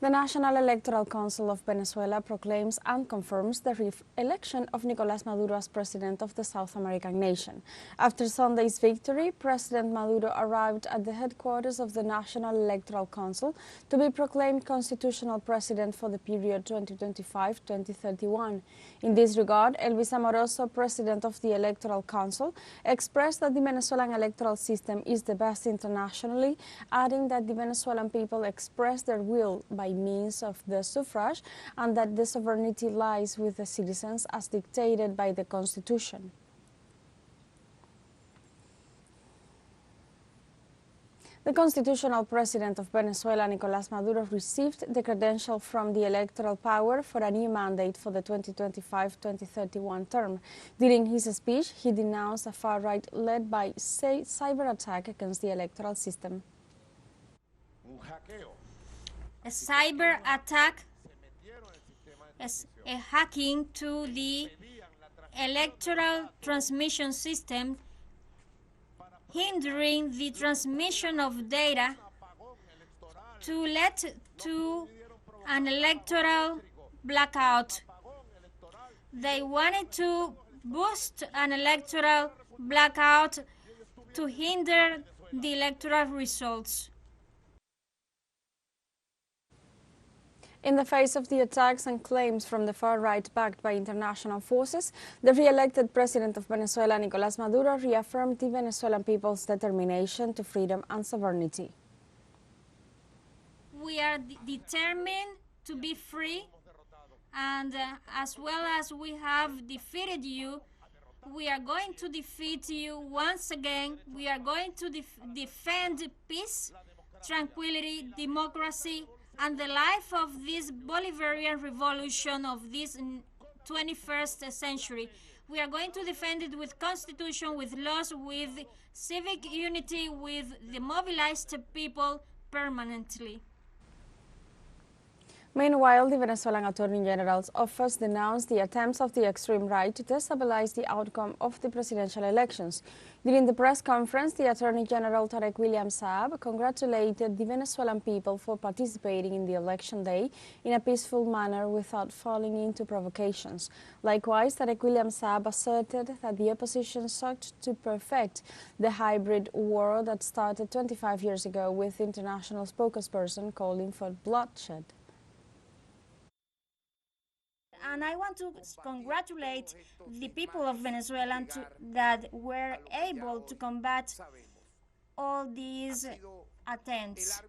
The National Electoral Council of Venezuela proclaims and confirms the re-election of Nicolas Maduro as president of the South American nation. After Sunday's victory, President Maduro arrived at the headquarters of the National Electoral Council to be proclaimed constitutional president for the period 2025-2031. In this regard, Elvis Amoroso, president of the Electoral Council, expressed that the Venezuelan electoral system is the best internationally, adding that the Venezuelan people expressed their will by means of the suffrage and that the sovereignty lies with the citizens as dictated by the Constitution. The constitutional president of Venezuela, Nicolas Maduro, received the credential from the electoral power for a new mandate for the 2025-2031 term. During his speech, he denounced a far right led by cyber attack against the electoral system. A cyber attack is a hacking to the electoral transmission system, hindering the transmission of data to lead to an electoral blackout. They wanted to boost an electoral blackout to hinder the electoral results. In the face of the attacks and claims from the far right backed by international forces, the re-elected president of Venezuela, Nicolas Maduro, reaffirmed the Venezuelan people's determination to freedom and sovereignty. We are determined to be free, and as well as we have defeated you, we are going to defeat you once again. We are going to defend peace, tranquility, democracy, and the life of this Bolivarian revolution of this 21st century. We are going to defend it with constitution, with laws, with civic unity, with the mobilized people permanently. Meanwhile, the Venezuelan Attorney General's office denounced the attempts of the extreme right to destabilize the outcome of the presidential elections. During the press conference, the Attorney General Tarek William Saab congratulated the Venezuelan people for participating in the election day in a peaceful manner without falling into provocations. Likewise, Tarek William Saab asserted that the opposition sought to perfect the hybrid war that started 25 years ago, with the international spokesperson calling for bloodshed. And I want to congratulate the people of Venezuela that were able to combat all these attempts.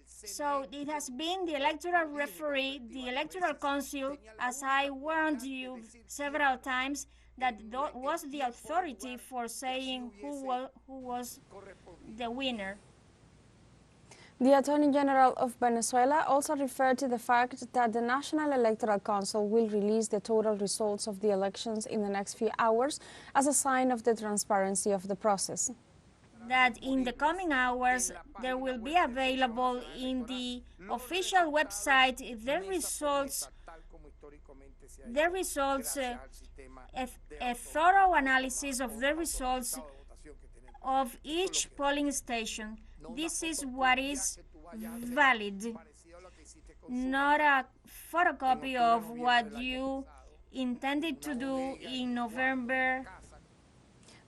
So it has been the electoral referee, the electoral council, as I warned you several times, that was the authority for saying who was the winner. The Attorney General of Venezuela also referred to the fact that the National Electoral Council will release the total results of the elections in the next few hours as a sign of the transparency of the process. That in the coming hours there will be available in the official website a thorough analysis of the results of each polling station. This is what is valid, not a photocopy of what you intended to do in November.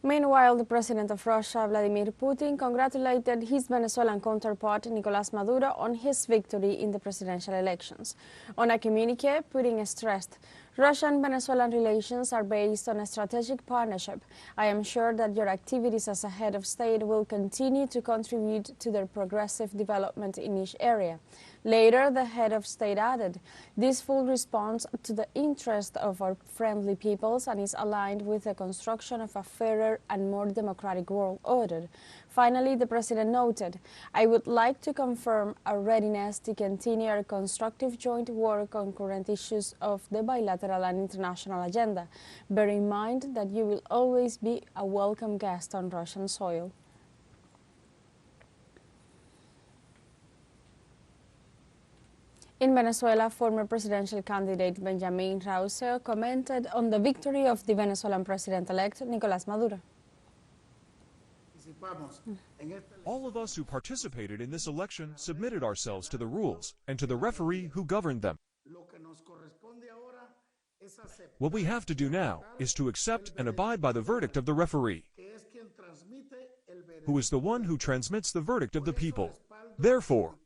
Meanwhile, the president of Russia, Vladimir Putin, congratulated his Venezuelan counterpart, Nicolas Maduro, on his victory in the presidential elections. On a communique, Putin stressed, Russian-Venezuelan relations are based on a strategic partnership. I am sure that your activities as a head of state will continue to contribute to their progressive development in each area. Later, the head of state added, this full responds to the interest of our friendly peoples and is aligned with the construction of a fairer and more democratic world order. Finally, the president noted, I would like to confirm our readiness to continue our constructive joint work on current issues of the bilateral and international agenda. Bear in mind that you will always be a welcome guest on Russian soil. In Venezuela, former presidential candidate Benjamin Rauseo commented on the victory of the Venezuelan president-elect Nicolas Maduro. All of us who participated in this election submitted ourselves to the rules and to the referee who governed them. What we have to do now is to accept and abide by the verdict of the referee, who is the one who transmits the verdict of the people. Therefore,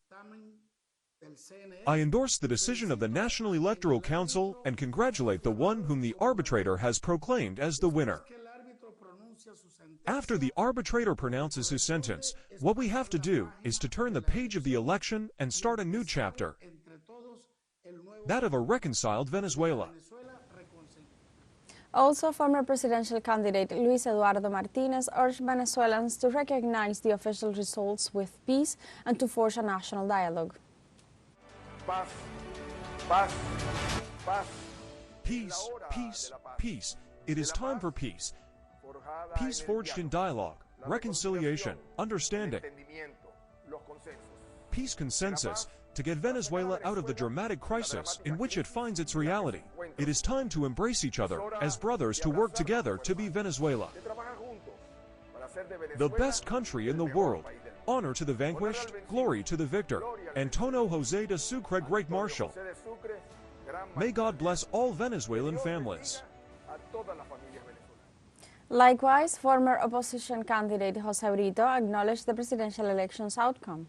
I endorse the decision of the National Electoral Council and congratulate the one whom the arbitrator has proclaimed as the winner. After the arbitrator pronounces his sentence, what we have to do is to turn the page of the election and start a new chapter, that of a reconciled Venezuela. Also, former presidential candidate Luis Eduardo Martinez urged Venezuelans to recognize the official results with peace and to forge a national dialogue. Paz, paz, paz. Peace, peace, peace. It is time for peace. Peace forged in dialogue, reconciliation, understanding. Peace consensus to get Venezuela out of the dramatic crisis in which it finds its reality. It is time to embrace each other as brothers to work together to be Venezuela, the best country in the world. Honor to the vanquished, glory to the victor. Antonio José de Sucre, Great Marshal. May God bless all Venezuelan families. Likewise, former opposition candidate José Brito acknowledged the presidential election's outcome.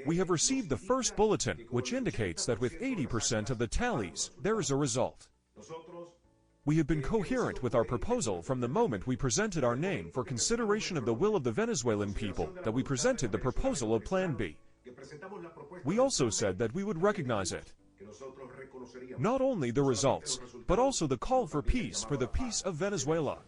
We have received the first bulletin, which indicates that with 80% of the tallies, there is a result. We have been coherent with our proposal from the moment we presented our name for consideration of the will of the Venezuelan people, that we presented the proposal of Plan B. We also said that we would recognize it. Not only the results, but also the call for peace, for the peace of Venezuela.